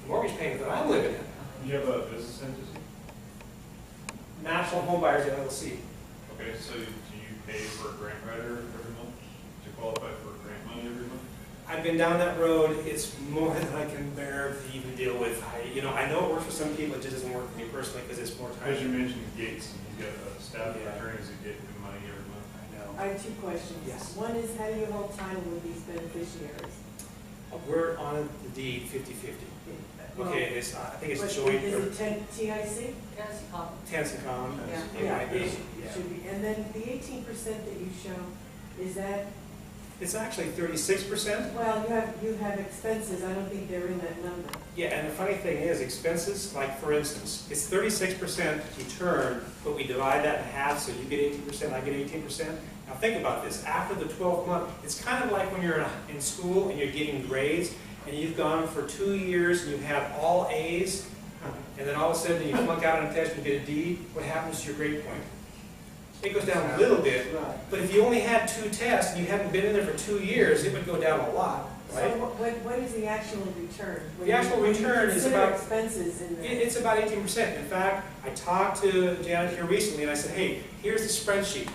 mortgage payment that I'm living in. You have a business entity? National Home Buyers LLC. Okay, so do you pay for a grant writer every month to qualify for grant money every month? I've been down that road. It's more than I can bear to even deal with. I know it works for some people. It just doesn't work for me personally because it's more As you time. mentioned, Gates, and you got a staff of Yeah. attorneys that get the money every month. I know. I have two questions. Yes. One is, how do you hold title with these beneficiaries? We're on the deed 50/50. Well, Okay, it's, I think but it's joint, Is or it TIC? Yes, tenants in common. Yeah. It might be, It yeah. should be. And then the 18% that you show, is that, It's actually 36%. well, you have expenses, I don't think they're in that number. Yeah, and the funny thing is, expenses, like for instance, it's 36% return, but we divide that in half, so you get 18%, I get 18%. Now think about this, after the 12th month, it's kind of like when you're in school and you're getting grades, and you've gone for 2 years and you have all A's, and then all of a sudden you flunk out on a test and you get a D, what happens to your grade point? It goes down a little bit, Right. but if you only had 2 tests and you haven't been in there for 2 years, it would go down a lot, So right? what is the actual return? The actual When you return is consider about- expenses in there. It's about 18%. In fact, I talked to Janet here recently and I said, hey, here's the spreadsheet.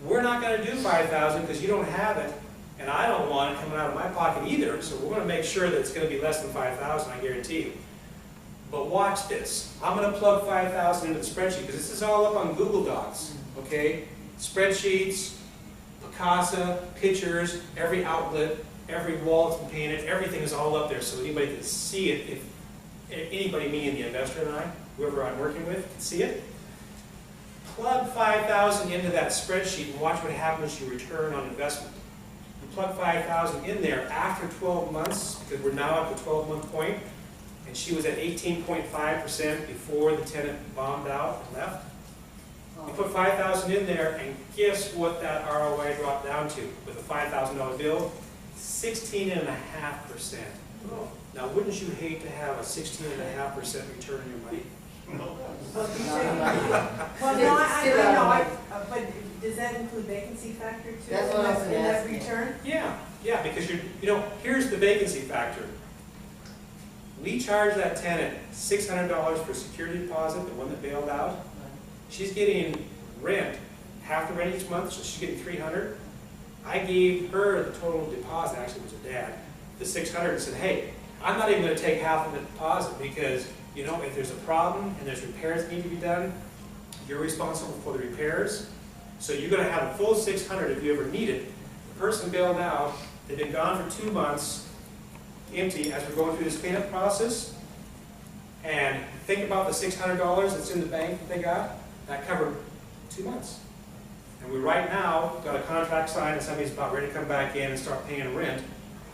We're not going to do 5,000 because you don't have it, and I don't want it coming out of my pocket either, so we're going to make sure that it's going to be less than 5,000, I guarantee you. But watch this. I'm going to plug 5,000 into the spreadsheet because this is all up on Google Docs, okay? Spreadsheets, Picasa, pictures, every outlet, every wall that's been painted, everything is all up there so anybody can see it. If anybody, meaning the investor and I, whoever I'm working with, can see it. Plug 5,000 into that spreadsheet and watch what happens to your return on investment. You plug 5,000 in there after 12 months, because we're now at the 12-month point, and she was at 18.5% before the tenant bombed out and left. You put 5,000 in there, and guess what that ROI dropped down to with a $5,000 bill? 16.5%. Now, wouldn't you hate to have a 16.5% return on your money? No. Well, you say- well, no, I know, but does that include vacancy factor too? That's what I was in that asking. return? Yeah, because here's the vacancy factor. We charge that tenant $600 for security deposit, the one that bailed out. She's getting rent, half the rent each month, so she's getting $300. I gave her the total deposit, actually it was her dad, the $600, and said, hey, I'm not even going to take half of the deposit because, if there's a problem and there's repairs that need to be done, you're responsible for the repairs. So you're going to have a full $600 if you ever need it. The person bailed out, they've been gone for 2 months, empty, as we're going through this cleanup process. And think about the $600 that's in the bank that they got. That covered 2 months. And we right now got a contract signed and somebody's about ready to come back in and start paying rent,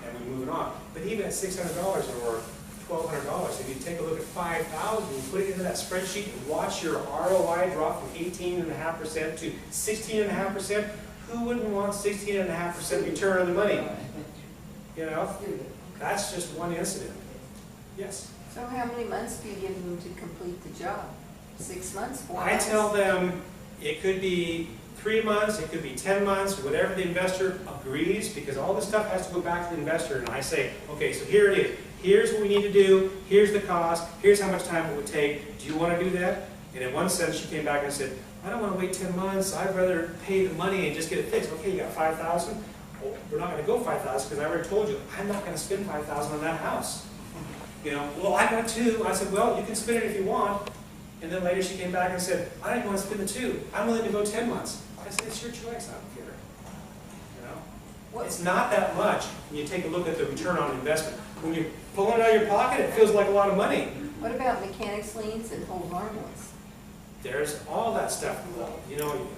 and we're moving on. But even at $600 or $1,200, if you take a look at 5,000, you put it into that spreadsheet and watch your ROI drop from 18.5% to 16.5%, who wouldn't want 16.5% return on the money? That's just one incident. Yes? So how many months do you give them to complete the job? 6 months, 4 I months? tell them it could be 3 months, it could be 10 months, whatever the investor agrees, because all this stuff has to go back to the investor, and I say, okay, so here it is. Here's what we need to do, here's the cost, here's how much time it would take. Do you want to do that? And in one sense, she came back and said, I don't want to wait 10 months, I'd rather pay the money and just get it fixed. Okay, you got 5,000? Well, we're not going to go 5,000 because I already told you, I'm not going to spend 5,000 on that house. Well, I got 2. I said, well, you can spend it if you want. And then later she came back and said, I don't even want to spend the 2. I'm willing to go 10 months. I said, it's your choice, I don't care. It's not that much when you take a look at the return on investment. When you're pulling it out of your pocket, it feels like a lot of money. What about mechanics liens and hold harmless? There's all that stuff involved.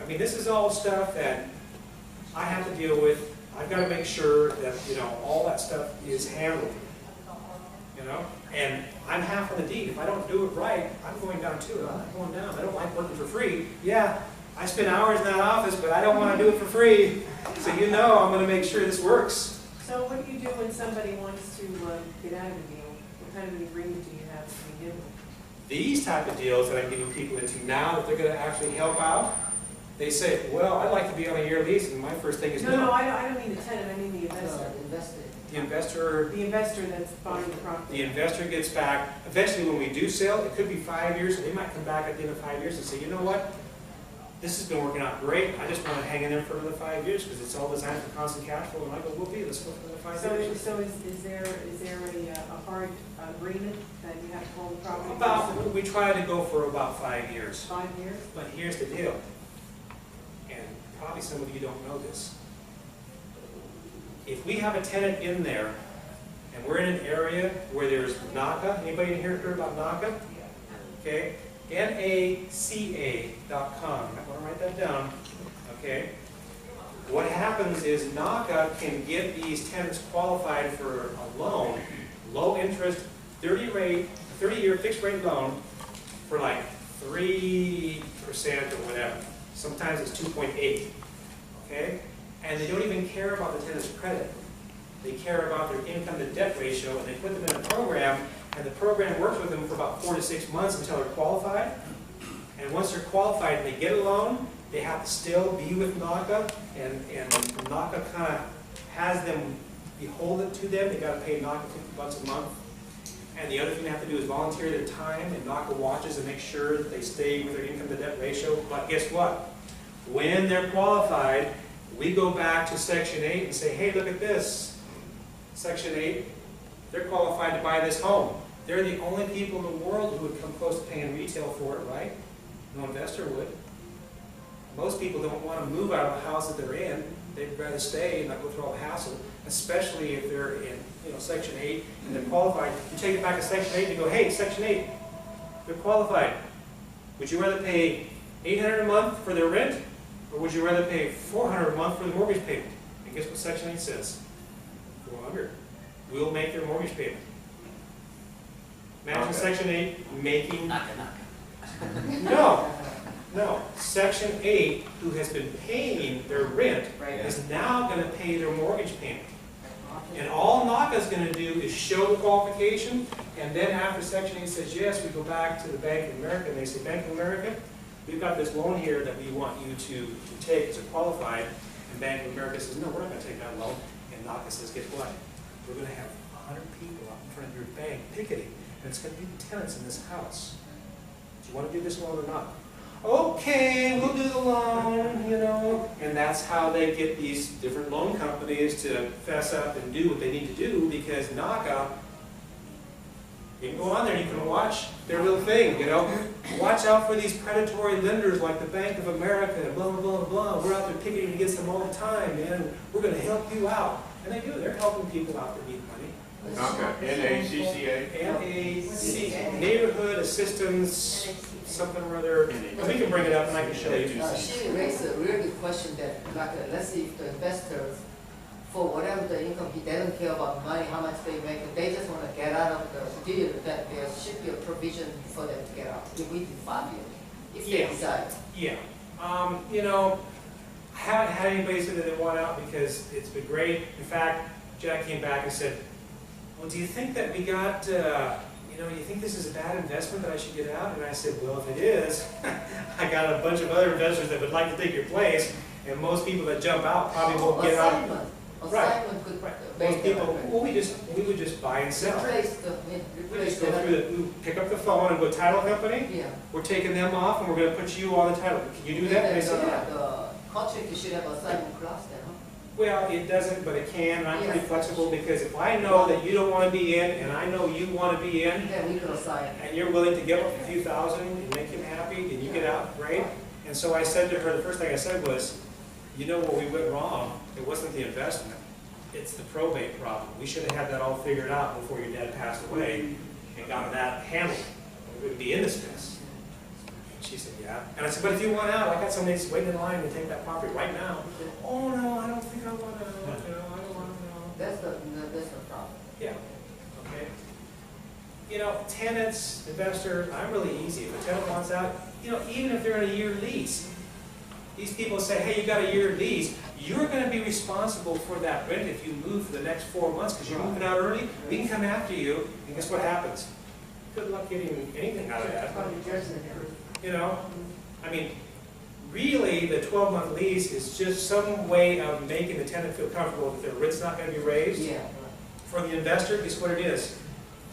This is all stuff that I have to deal with. I've got to make sure that, all that stuff is handled. And I'm half on the deed. If I don't do it right, I'm going down too. I'm not going down. I don't like working for free. Yeah, I spend hours in that office, but I don't want to do it for free. So I'm going to make sure this works. So what do you do when somebody wants to get out of a deal? What kind of an agreement do you have to begin with? These type of deals that I'm getting people into now that they're going to actually help out, they say, well, I'd like to be on a year lease, and my first thing is No, I don't mean the tenant, I mean the investor. The investor, The investor that's buying the property. the investor gets back, eventually when we do sell, it could be 5 years, and they might come back at the end of 5 years and say, you know what? This has been working out great, I just want to hang in there for another 5 years, because it's all designed for constant cash flow, and I go, well, let's go for another 5 So, years. is there a hard agreement that you have to hold the property? for About, we try to go for about 5 years. 5 years? But here's the deal, and probably some of you don't know this. If we have a tenant in there, and we're in an area where there's NACA, anybody in here heard about NACA? Okay, NACA.com, I want to write that down, okay? What happens is NACA can get these tenants qualified for a loan, low interest, 30-year fixed rate loan for like 3% or whatever. Sometimes it's 2.8, okay? And they don't even care about the tenant's credit. They care about their income to debt ratio, and they put them in a program, and the program works with them for about 4 to 6 months until they're qualified. And once they're qualified and they get a loan, they have to still be with NACA, and NACA kind of has them beholden to them. They got to pay NACA $50 a month. And the other thing they have to do is volunteer their time, and NACA watches and makes sure that they stay with their income to debt ratio. But guess what? When they're qualified, we go back to Section 8 and say, hey, look at this. Section 8, they're qualified to buy this home. They're the only people in the world who would come close to paying retail for it, right? No investor would. Most people don't want to move out of the house that they're in. They'd rather stay and not go through all the hassle, especially if they're in Section 8 and they're qualified. You take it back to Section 8 and you go, hey, Section 8, they're qualified. Would you rather pay $800 a month for their rent, or would you rather pay $400 a month for the mortgage payment? And guess what Section 8 says? $400. We'll make their mortgage payment. Imagine Okay. Section 8 making... Knock. No. Section 8, who has been paying their rent, is now going to pay their mortgage payment. And all NACA is going to do is show the qualification, and then after Section 8 says yes, we go back to the Bank of America, and they say, Bank of America, we've got this loan here that we want you to take as a qualified. And Bank of America says, no, we're not going to take that loan. And NACA says, guess what? We're going to have 100 people out in front of your bank picketing, and it's going to be the tenants in this house. Do you want to do this loan or not? Okay, we'll do the loan, And that's how they get these different loan companies to fess up and do what they need to do, because NACA, you can go on there, you can watch their little thing, Watch out for these predatory lenders like the Bank of America, and blah, blah, blah, blah. We're out there picketing against them all the time, man. We're going to help you out. And they do. They're helping people out that need money. NACA, N-A-C-C-A. NAC, Neighborhood Assistance, something or other. And we can bring it up and I can show you. She raised a really good question that, like, let's see if the investors, for whatever the income, they don't care about money, how much they make, they just want to get out of the deal, that there should be a provision for them to get out, if we do 5 years, if they decide. Yeah. I haven't had anybody say that they want out because it's been great. In fact, Jack came back and said, well, do you think that we got, you think this is a bad investment that I should get out? And I said, well, if it is, I got a bunch of other investors that would like to take your place, and most people that jump out probably won't get out. Assignment could Most people, well, we would just buy and sell. We just go through we pick up the phone and go title company. Yeah. We're taking them off and we're going to put you on the title. Can you do that? And they said, yeah. The contract, you should have assignment clause then, huh? Well, it doesn't, but it can, and I'm pretty flexible, because if I know that you don't want to be in, and I know you want to be in, Then we can assign. and you're willing to give up a few thousand and make him happy, then you get out, right? And so I said to her, the first thing I said was, you know where we went wrong? It wasn't the investment. It's the probate problem. We should have had that all figured out before your dad passed away and got that handled. We wouldn't be in this mess. And she said, yeah. And I said, but if you want out, I got somebody that's waiting in line to take that property right now. Oh, no, I don't think I want to. I don't want to. That's the problem. Yeah. Okay. Tenants, investors, I'm really easy. If a tenant wants out, even if they're in a year lease, these people say, hey, you got a year lease, you're going to be responsible for that rent if you move for the next 4 months because you're moving out early. We can come after you, and guess what happens? Good luck getting anything out of that. Really, the 12-month lease is just some way of making the tenant feel comfortable that their rent's not going to be raised. Yeah. For the investor, guess what it is?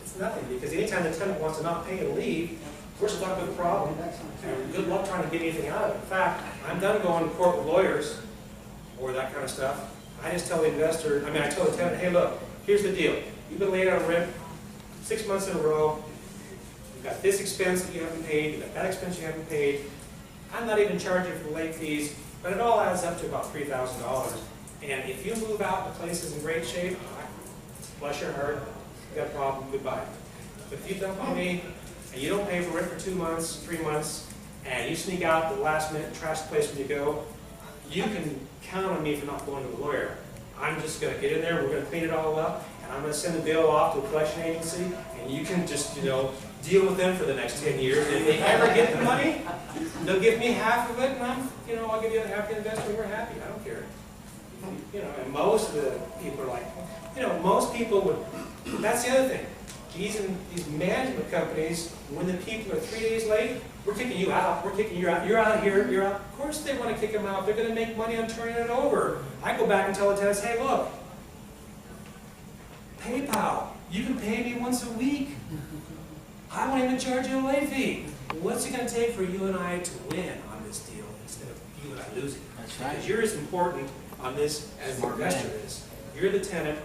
It's nothing, because anytime the tenant wants to not pay and leave, we're stuck with a problem. And good luck trying to get anything out of it. In fact, I'm done going to court with lawyers or that kind of stuff. I just tell the investor, I tell the tenant, hey look, here's the deal. You've been late on rent 6 months in a row. You've got this expense that you haven't paid. You've got that expense you haven't paid. I'm not even charging for the late fees, but it all adds up to about $3,000. And if you move out and the place is in great shape, bless your heart, you got a problem, goodbye. But if you dump on me and you don't pay for rent for 2 months, 3 months, and you sneak out at the last minute and trash the place when you go, you can count on me for not going to the lawyer. I'm just going to get in there, we're going to clean it all up, and I'm going to send the bill off to a collection agency, and you can just, deal with them for the next 10 years. And if they ever get the money, they'll give me half of it, and I'll give you half the investor, and we're happy. I don't care. And most of the people are like, most people would, that's the other thing. These management companies, when the people are 3 days late, we're kicking you out, we're kicking you out, you're out here, you're out. Of course they want to kick them out, they're going to make money on turning it over. I go back and tell the tenants, hey look, PayPal, you can pay me once a week. I won't even charge you a late fee. What's it going to take for you and I to win on this deal instead of you and I losing? That's right. Because you're as important on this as the investor is. You're the tenant.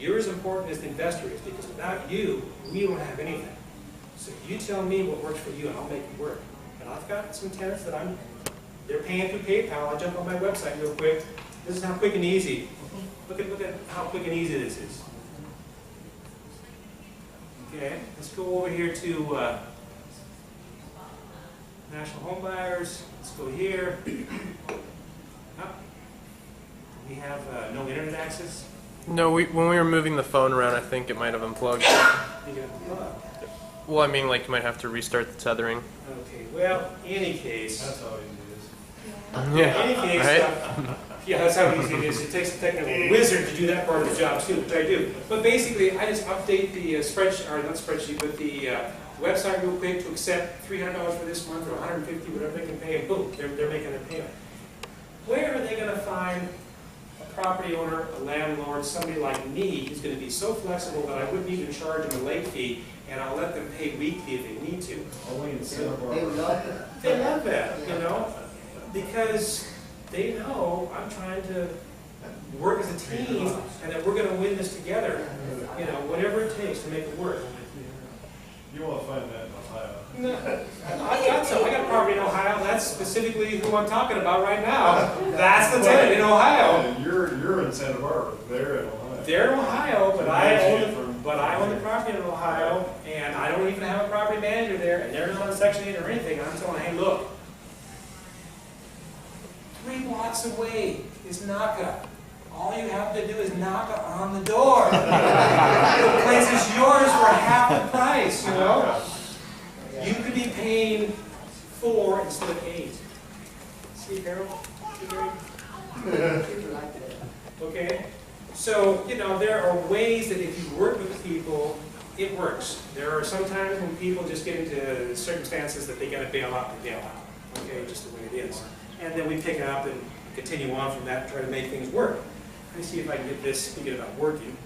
You're as important as the investor is, because without you, we don't have anything. So you tell me what works for you and I'll make it work. And I've got some tenants that they're paying through PayPal. I jump on my website real quick. This is how quick and easy. Look at how quick and easy this is. Okay, let's go over here to National Home Buyers. Let's go here. We have no internet access. No, when we were moving the phone around, I think it might have unplugged. Well, I mean, like you might have to restart the tethering. Okay, well, any case. That's how easy it is. Yeah, In any case, right? Yeah, that's how easy it is. It takes a technical wizard to do that part of the job too, which I do. But basically, I just update the spreadsheet, or not spreadsheet, but the website real quick to accept $300 for this month or $150, whatever they can pay, and boom, they're making their payment. Where are they going to find a property owner, a landlord, somebody like me who's going to be so flexible that I wouldn't even charge them a late fee, and I'll let them pay weekly if they need to? Only in Singapore. They would love it. They love that, because they know I'm trying to work as a team and that we're going to win this together, whatever it takes to make it work. You won't find that in Ohio. No, I got property in Ohio. That's specifically who I'm talking about right now. That's the tenant in Ohio. And you're in Santa Barbara. They're in Ohio. They're in Ohio, but I own the property in Ohio, and I don't even have a property manager there, and they're not on Section 8 or anything. I'm telling them, hey, look, 3 blocks away is Naka. All you have to do is knock on the door. The place is yours for half the price, You could be paying 4 instead of 8. See, Harold? See, Gary? Okay? So, there are ways that if you work with people, it works. There are some times when people just get into circumstances that they got to bail out, they bail out. Okay, just the way it is. And then we pick up and continue on from that and try to make things work. Let me see if I can get this, speaking about working,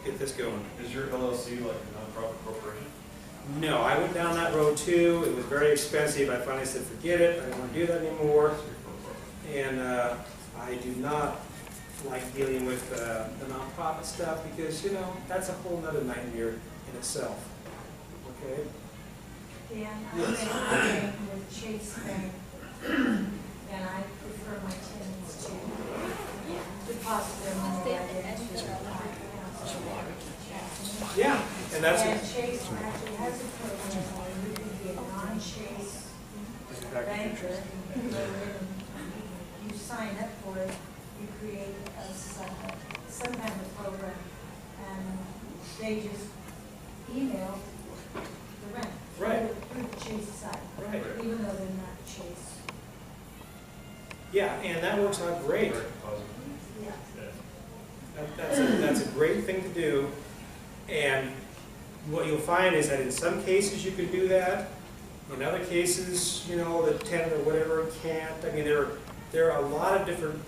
get this going. Is your LLC like a nonprofit corporation? No, I went down that road too. It was very expensive. I finally said, forget it. I don't want to do that anymore. And I do not like dealing with the nonprofit stuff because, that's a whole nother nightmare in itself. Okay? Dan, I'm banking with Chase Bank, and I prefer my tenants to deposit their money right into their account. Yeah, and that's And Chase actually has a program where you can be a non-Chase banker, you sign up for it, you create some kind of program, and they just email the rent. Right. Through the Chase site. Right. Even though they're not Chase. Yeah, and that works out great. Yeah. That's a great thing to do. And what you'll find is that in some cases you can do that. In other cases, the tenant or whatever can't. I mean, there are a lot of different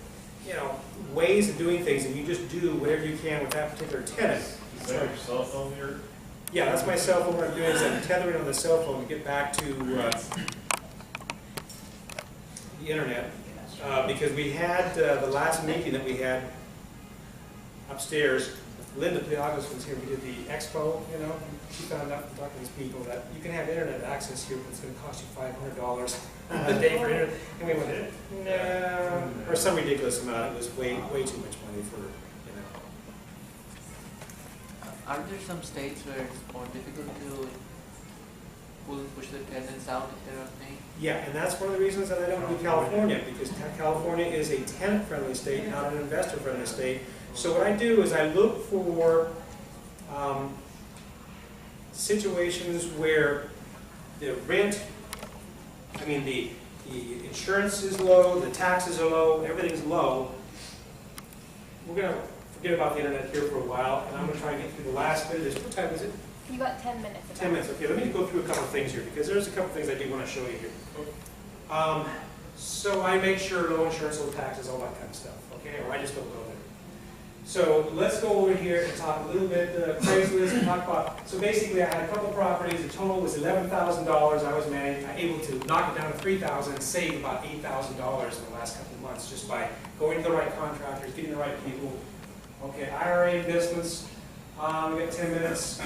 ways of doing things, and you just do whatever you can with that particular tenant. Is that your cell phone here? Yeah, that's my cell phone. What I'm doing is I'm tethering on the cell phone to get back to the internet. Because we had the last meeting that we had upstairs, Linda Pliagos was here, we did the expo, she found out from talking to these people that you can have internet access here, but it's going to cost you $500 a day for internet. And we went, no, or some ridiculous amount. It was way too much money for, Aren't there some states where it's more difficult to push the tenants out if they're not paying? Yeah, and that's one of the reasons that I don't do California, because California is a tenant-friendly state, not an investor-friendly state. So what I do is I look for situations where the rent, the insurance is low, the taxes are low, everything's low. We're going to forget about the internet here for a while, and I'm going to try to get through the last bit of this. What time is it? You got 10 minutes. 10 minutes, okay. Let me go through a couple of things here, because there's a couple of things I do want to show you here. So I make sure low insurance, low taxes, all that kind of stuff, okay? Or I just don't go there. So let's go over here and talk a little bit Craigslist and talk about, so basically I had a couple properties, the total was $11,000 I was able to knock it down to $3,000 and save about $8,000 in the last couple of months just by going to the right contractors, getting the right people. Okay, IRA investments, we got 10 minutes.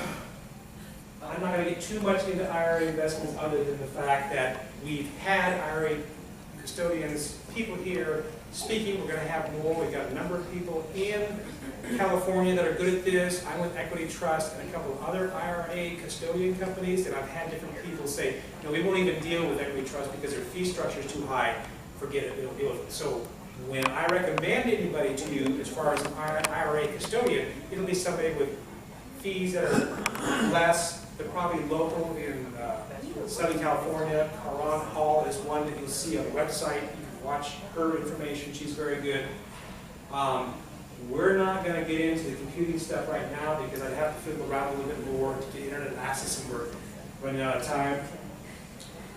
I'm not going to get too much into IRA investments other than the fact that we've had IRA custodians, people here speaking. We're going to have more. We've got a number of people in California that are good at this. I'm with Equity Trust and a couple of other IRA custodian companies, and I've had different people say, we won't even deal with Equity Trust because their fee structure is too high. Forget it, we don't deal with it. So when I recommend anybody to you as far as an IRA custodian, it'll be somebody with fees that are less. They're probably local in Southern California. Karan Hall is one that you'll see on the website. You can watch her information. She's very good. We're not going to get into the computing stuff right now because I'd have to fiddle around a little bit more to get internet access, and we're running out of time.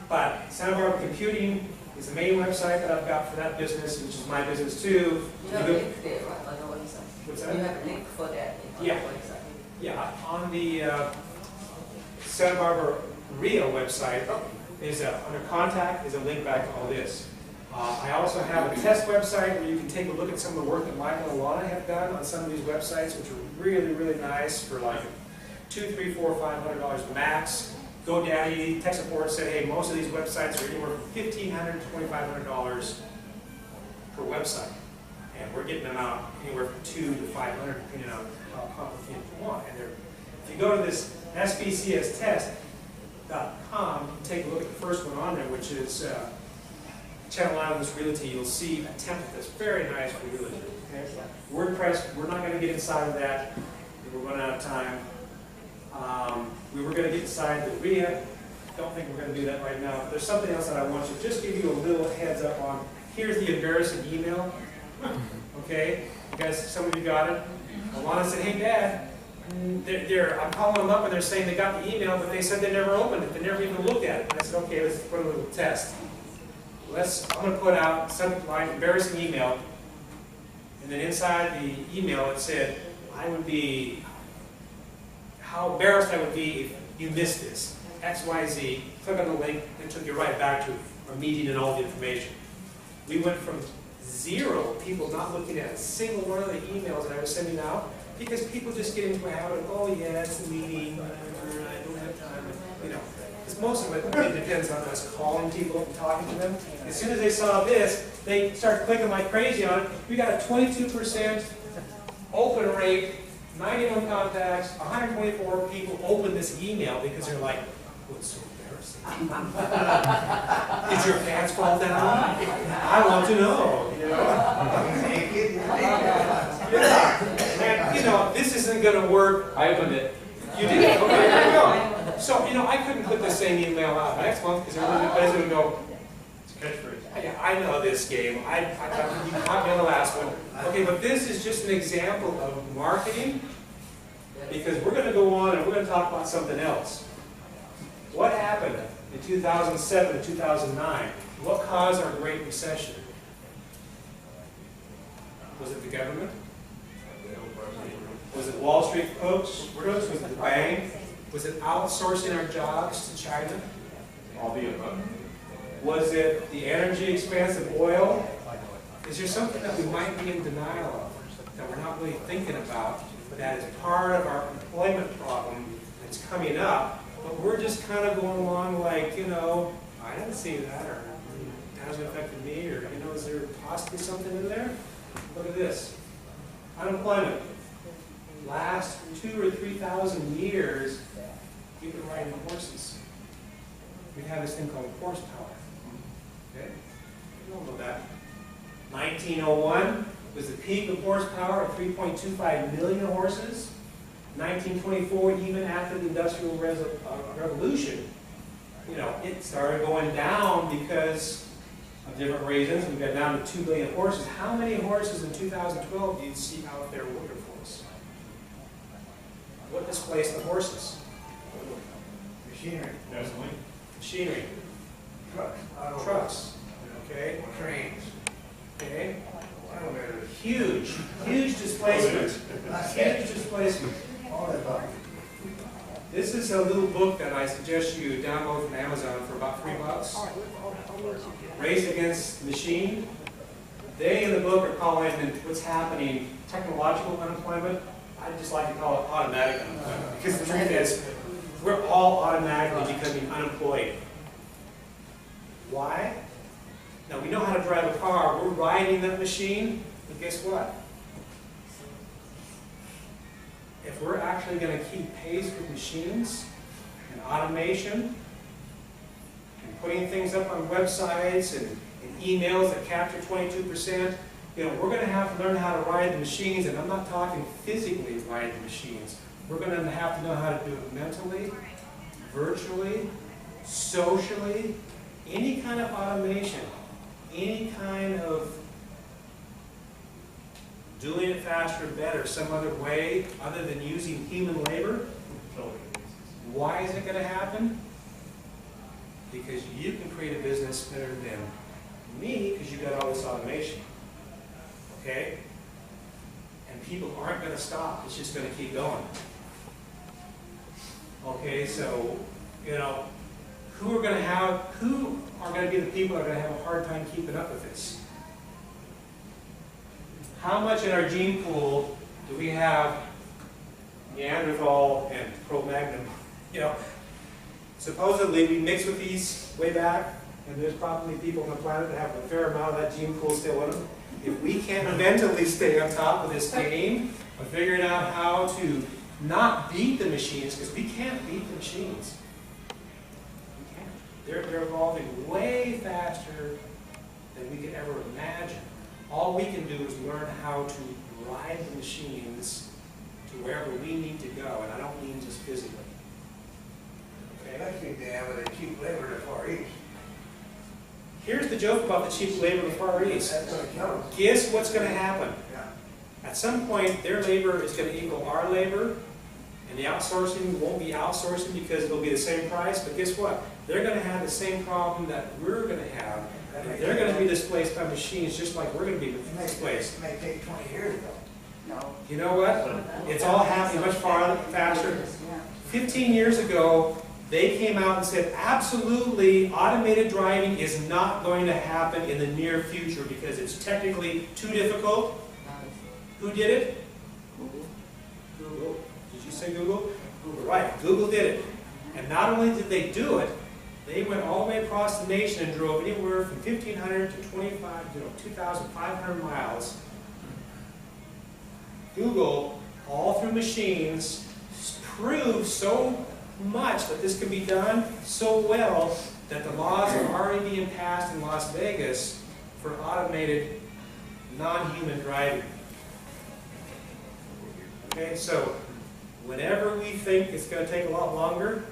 But Santa Barbara Computing is the main website that I've got for that business, which is my business too. You have a link there, right, on the website? What's that? You have a link for that on the website? Yeah, on the Santa Barbara SBREIA website, under contact is a link back to all this. I also have a test website where you can take a look at some of the work that Michael and Lana have done on some of these websites, which are really, really nice for like $200, $300, $400, $500 max. GoDaddy tech support said, hey, most of these websites are anywhere from $1,500 to $2,500 per website. And we're getting them out anywhere from $200 to $500 depending on how complicated you want. And if you go to this sbcstest.com, you can take a look at the first one on there, which is Channel Islands Realty. You'll see a template that's very nice for realty. Okay? WordPress, we're not going to get inside of that. We're running out of time. We were going to get inside the REIA. Don't think we're going to do that right now. There's something else that I want to just give you a little heads up on. Here's the embarrassing email. Okay, you guys, some of you got it. Alana said, "Hey, Dad, I'm calling them up and they're saying they got the email, but they said they never opened it. They never even looked at it." And I said, "Okay, let's put a little test. I'm going to put out subject line embarrassing email, and then inside the email it said, how embarrassed I would be if you missed this. X, Y, Z. Click on the link, and it took you right back to our meeting and all the information. We went from 0 people not looking at a single one of the emails that I was sending out because people just get into a habit of, oh yeah, it's a meeting, I don't have time, Because most of it really depends on us calling people and talking to them. As soon as they saw this, they start clicking like crazy on it. We got a 22% open rate, 91 contacts, 124 people open this email because they're like, oh, it's so embarrassing. Did your pants fall down? I want to know. And this isn't going to work. I opened it. You did? Okay, there you go. So, I couldn't put the same email out next month because everybody's going to go, It's a catchphrase. I know this game. You caught me on the last one. Okay, but this is just an example of marketing because we're going to go on and we're going to talk about something else. What happened in 2007 and 2009? What caused our Great Recession? Was it the government? Was it Wall Street crooks? Was it the bank? Was it outsourcing our jobs to China? All the above. Was it the energy expense of oil? Is there something that we might be in denial of, that we're not really thinking about, that is part of our employment problem that's coming up, but we're just kind of going along like, you know, I didn't see that, or that hasn't affected me, or, you know, is there possibly something in there? Look at this. Unemployment. Last 2,000 or 3,000 years, we've been riding horses. We have this thing called horsepower. Okay? You don't know that. 1901 was the peak of horsepower at 3.25 million horses. 1924, even after the Industrial Revolution, you know, it started going down because of different reasons. We got down to 2 million horses. How many horses in 2012 do you see out there working for us? What displaced the horses? Machinery, Gasoline. Machinery. trucks, auto. Trucks. Okay? Trains, Okay? elevators, Huge, huge displacement. Huge displacement. all that stuff. This is a little book that I suggest you download from Amazon for about $3. Race Against the Machine. They in the book are calling it what's happening technological unemployment. I just like to call it automatic unemployment, because the truth is we're all automatically becoming unemployed. Why? Now we know how to drive a car. We're riding that machine, but guess what? If we're actually going to keep pace with machines and automation and putting things up on websites and emails that capture 22%, you know, we're going to have to learn how to ride the machines, and I'm not talking physically ride the machines. We're going to have to know how to do it mentally, virtually, socially, any kind of automation, any kind of doing it faster, better, some other way other than using human labor. Why is it going to happen? Because you can create a business better than me, because you got all this automation. Okay? And people aren't going to stop. It's just going to keep going. Okay, so, you know, who are going to be the people that are going to have a hard time keeping up with this? How much in our gene pool do we have Neanderthal and Cro-Magnon? You know, supposedly we mixed with these way back, and there's probably people on the planet that have a fair amount of that gene pool still in them. If we can't mentally stay on top of this game of figuring out how to not beat the machines, because we can't beat the machines. We can't. They're evolving way faster than we could ever imagine. All we can do is learn how to ride the machines to wherever we need to go, and I don't mean just physically. Okay? Especially they have the cheap labor in the Far East. Here's the joke about the cheap labor in the Far East. That's going to kill them. Guess what's going to happen? Yeah. At some point, their labor is going to equal our labor, and the outsourcing won't be outsourcing because it'll be the same price, but guess what? They're going to have the same problem that we're going to have. And they're going to be displaced by machines just like we're going to be displaced. It may take 20 years though. No. You know what? It's all happening much farther, faster. 15 years ago, they came out and said, absolutely, automated driving is not going to happen in the near future because it's technically too difficult. Who did it? Google. Did you say Google? Google. Right, Google did it. And not only did they do it, they went all the way across the nation and drove anywhere from 1,500 to 2,500 miles. Google, all through machines, proved so much that this can be done so well that the laws are already being passed in Las Vegas for automated, non-human driving. Okay, so whenever we think it's going to take a lot longer,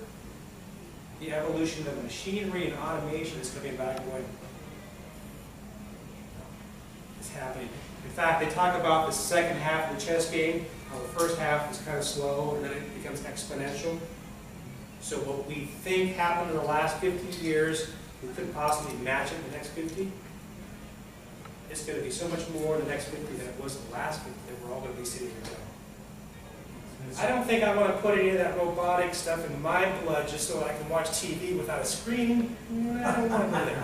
the evolution of machinery and automation is coming back and going, it's happening. In fact, they talk about the second half of the chess game, how the first half is kind of slow and then it becomes exponential. So what we think happened in the last 50 years, we couldn't possibly match it in the next 50. it's gonna be so much more the next 50 than it was the last 50 that we're all gonna be sitting here doing. I don't think I want to put any of that robotic stuff in my blood just so I can watch TV without a screen. I don't want to go there.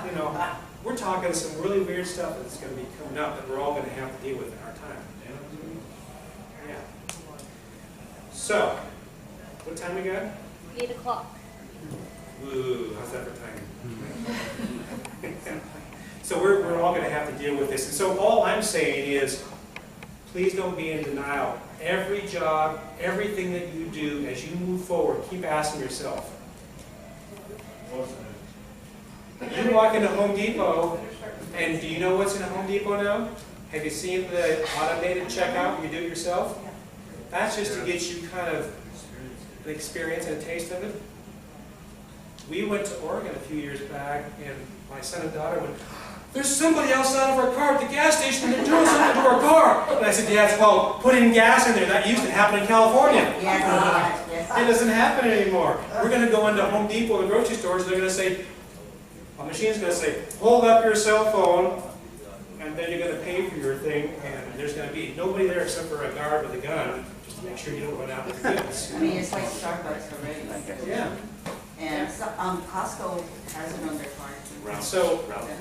You know, we're talking some really weird stuff that's going to be coming up that we're all going to have to deal with in our time. Yeah. So, what time we got? 8 o'clock. Ooh, how's that for timing? So we're all going to have to deal with this. And so all I'm saying is, please don't be in denial. Every job, everything that you do as you move forward, keep asking yourself. You walk into Home Depot, and do you know what's in a Home Depot now? Have you seen the automated checkout where you do it yourself? That's just to get you kind of an experience and a taste of it. We went to Oregon a few years back, and my son and daughter went, "There's somebody outside of our car at the gas station and they're doing something to our car." And I said, "Yeah, it's called putting gas in there. That used to happen in California." It doesn't happen anymore. We're going to go into Home Depot, the grocery stores, and they're going to say, a machine's going to say, "Hold up your cell phone," and then you're going to pay for your thing, and there's going to be nobody there except for a guard with a gun, just to make sure you don't run out with the goods. I mean, it's like Starbucks already. Yeah. And so, Costco has it on their card.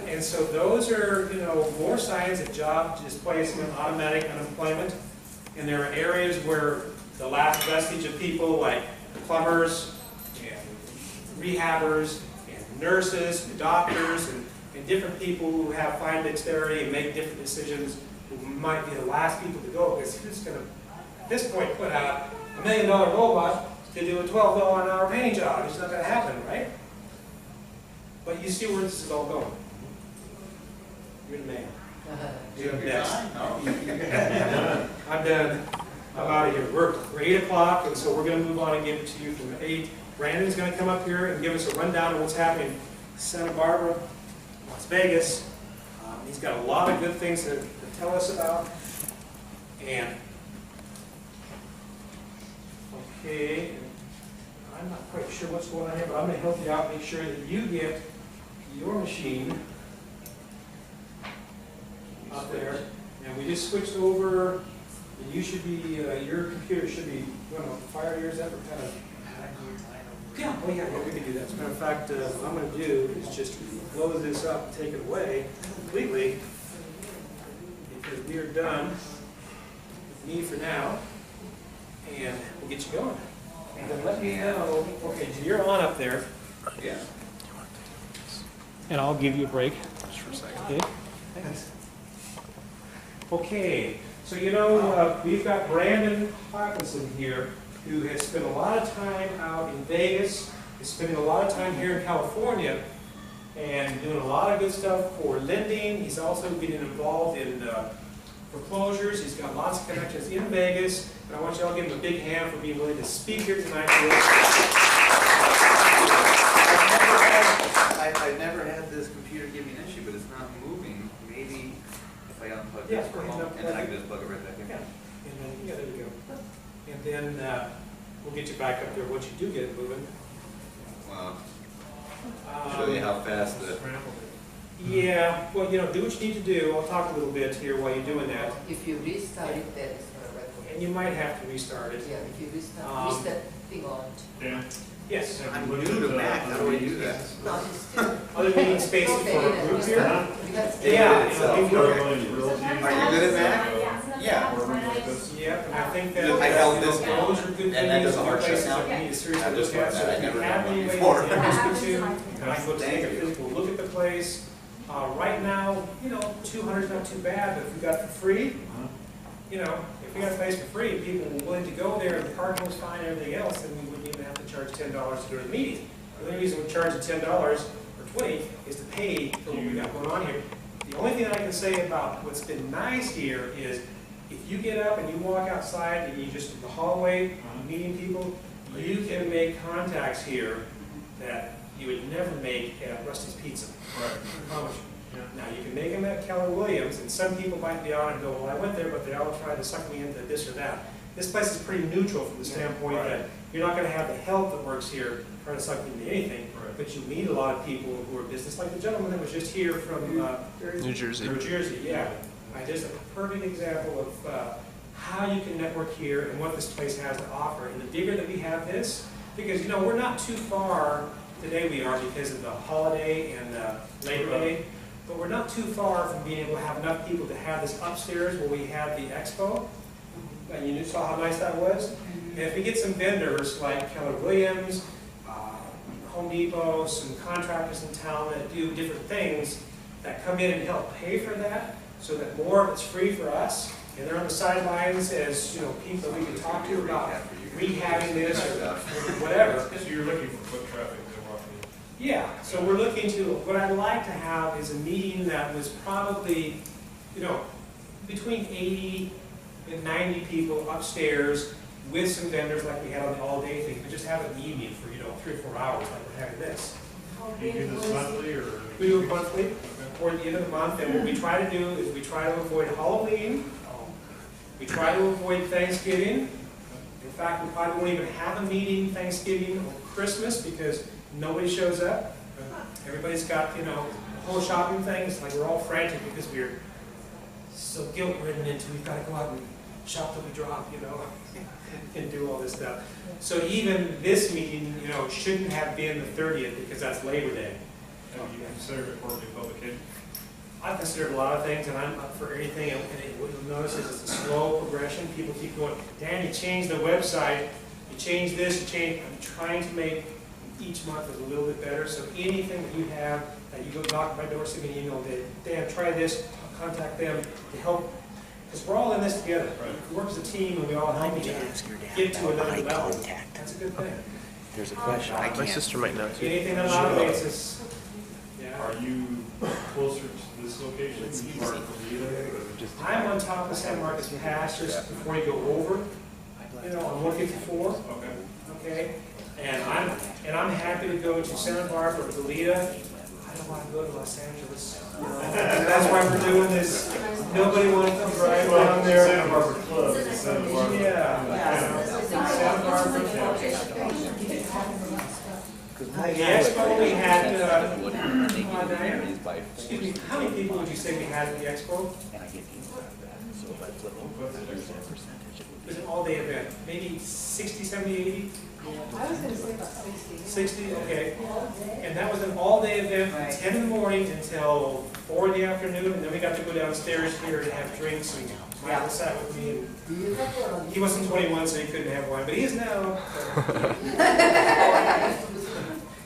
And so those are, you know, more signs of job displacement, automatic unemployment. And there are areas where the last vestige of people like plumbers and rehabbers and nurses and doctors and different people who have fine dexterity and make different decisions who might be the last people to go, because who's going to, at this point, put out $1 million robot to do a $12 an hour painting job? It's not going to happen, right? But you see where this is all going. You're the man. You're next. I'm done. I'm out of here. We're 8 o'clock, and so we're going to move on and give it to you from 8. Brandon's going to come up here and give us a rundown of what's happening in Santa Barbara, Las Vegas. He's got a lot of good things to tell us about. And, okay, I'm not quite sure what's going on here, but I'm going to help you out, make sure that you get your machine up there. And we just switched over, and you should be, your computer should be, I don't know, fire yours up or kind of, yeah, oh yeah, we can do that. As a matter of fact, what I'm going to do is just close this up and take it away completely, because we are done with me for now, and we'll get you going. And then let me know, okay, so you're on up there. Yeah. And I'll give you a break. Just for a second. Okay. Thanks. Okay, so you know, we've got Brandon Hawkinson here, who has spent a lot of time out in Vegas, is spending a lot of time here in California, and doing a lot of good stuff for lending. He's also getting involved in foreclosures. He's got lots of connections in Vegas, and I want you all to give him a big hand for being willing to speak here tonight for us. I've never had this computer give me an issue, but it's not moving. Maybe if I unplug Yeah, this for a moment, and then I can just plug it right back in. Yeah, and then, yeah, there we go. And then we'll get you back up there once you do get it moving. Wow. Show you how fast the... Yeah, well, you know, do what you need to do. I'll talk a little bit here while you're doing that. If you restart it, then it's going to record. And you might have to restart it. Yeah, if you restart the thing on. Dan? Yes. I'm new to Mac, how do I do that? No, it's still. Other meeting spaces for a group here? Yeah. Are you good at Mac? Yeah. Yeah, and I think that I held this down, those are good and that things, doesn't good work places now. that we need to seriously I just look at. learned that. I So if never you have done any one way before. to introduce me to, and I can go take a Thank you. physical look at the place. Right now, you know, 200 is not too bad, but if we got it for free, you know, if we got a place for free, and people were willing to go there, and the parking was fine, and everything else, then we wouldn't even have to charge $10 to go to the meeting. The only reason we charge the $10 or $20 is to pay for what we got going on here. The only thing that I can say about what's been nice here is if you get up and you walk outside and you just in the hallway meeting people, you can make contacts here that you would never make at Rusty's Pizza. Right. I promise you. Now, you can make them at Keller Williams, and some people might be on and go, well, I went there, but they all tried to suck me into this or that. This place is pretty neutral from the standpoint that You're not gonna have the help that works here trying to suck into anything, Right. but you meet a lot of people who are business, like the gentleman that was just here from, New Jersey. New Jersey, yeah. Just a perfect example of how you can network here and what this place has to offer. And the bigger that we have this, because, you know, we're not too far, today we are because of the holiday and Labor Day, but we're not too far from being able to have enough people to have this upstairs where we have the expo. And you saw how nice that was? And if we get some vendors like Keller Williams, Home Depot, some contractors in town that do different things that come in and help pay for that, so that more of it's free for us, and they're on the sidelines as, you know, people we can talk to about rehabbing this or whatever. So you're looking for foot traffic to walk in? Yeah, so we're looking to, what I'd like to have is a meeting that was probably, you know, between 80 and 90 people upstairs with some vendors like we had on the all-day thing, but just have it in the evening for, you know, 3 or 4 hours like we're having this. How Do you big do was this it? monthly or? We do it monthly, toward the end of the month, and what we try to do is we try to avoid Halloween, we try to avoid Thanksgiving. In fact, we probably won't even have a meeting Thanksgiving or Christmas because nobody shows up. Everybody's got, you know, the whole shopping thing. It's like we're all frantic because we're so guilt-ridden into we've got to go out and shop till we drop, you know, and do all this stuff. So even this meeting, you know, shouldn't have been the 30th because that's Labor Day. Have you considered it quarterly publication? I've considered a lot of things, and I'm up for anything, and what you'll notice is it's a slow progression. People keep going, Dan, you changed the website, you changed this, you changed, I'm trying to make each month is a little bit better, so anything that you have, that you go knock my door, send me an email, Dan, try this, I'll contact them to help, because we're all in this together. We work as a team, and we all help each other get to another level. That's a good thing. There's a question. I My can't. sister might know too. Anything on an automates is, yeah. Are you closer to this location? You are from either, or? I'm on top of San Marcos Pass, just before you go over, you know, on 154, Okay. okay? And I'm happy to go to Santa Barbara or Goleta. I don't want to go to Los Angeles. That's why we're doing this. Nobody wants to drive down there. Santa Barbara Club. is Santa Barbara. Yeah. Santa Barbara. The expo we had, excuse me, how many people would you say we had at the expo? It was an all-day event, maybe 60, 70, 80? I was gonna say about 60. 60, okay. And that was an all-day event from 10 in the morning until 4 in the afternoon, and then we got to go downstairs here to have drinks, and Michael sat with me, and he wasn't 21, so he couldn't have wine, but he is now.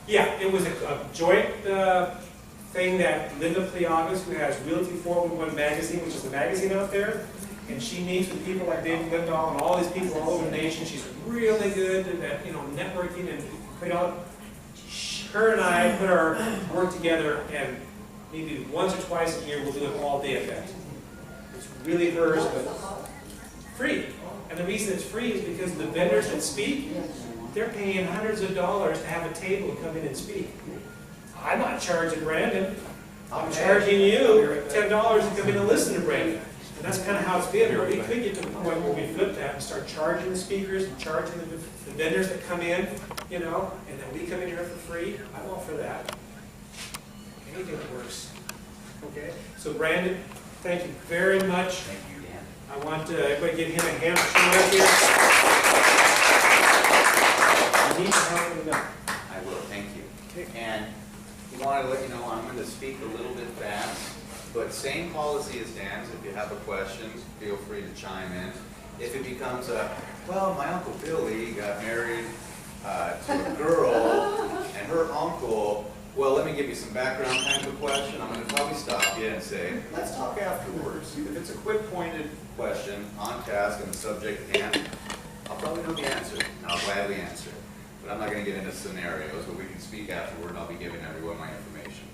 Yeah, it was a joint thing that Linda Pliagas, who has Realty 411 magazine, which is the magazine out there, and she meets with people like David Lindahl and all these people all over the nation. She's really good at, you know, networking and putting out. Her and I put our work together, and maybe once or twice a year we'll do an all-day event. It's really hers, but free. And the reason it's free is because the vendors that speak, they're paying hundreds of dollars to have a table to come in and speak. I'm not charging Brandon. I'm charging you $10 to come in and listen to Brandon. And that's kind of how it's been. Or we could get to the point where we flip that and start charging the speakers and charging the vendors that come in, you know, and then we come in here for free. I'm all for that. Anything that works. Okay? So Brandon, thank you very much. Thank you, Dan. I want everybody give him a hand for right here. You need to help him out. I will, thank you. And we wanted to let you know, I'm going to speak a little bit fast, but same policy as Dan's. If you have a question, feel free to chime in. If it becomes well, my Uncle Billy got married to a girl, and her uncle, well, let me give you some background kind of a question. I'm going to probably stop you and say, let's talk afterwards. If it's a quick pointed question on task and the subject at hand, I'll probably know the answer, and I'll gladly answer. But I'm not going to get into scenarios, but we can speak afterward, and I'll be giving everyone my information.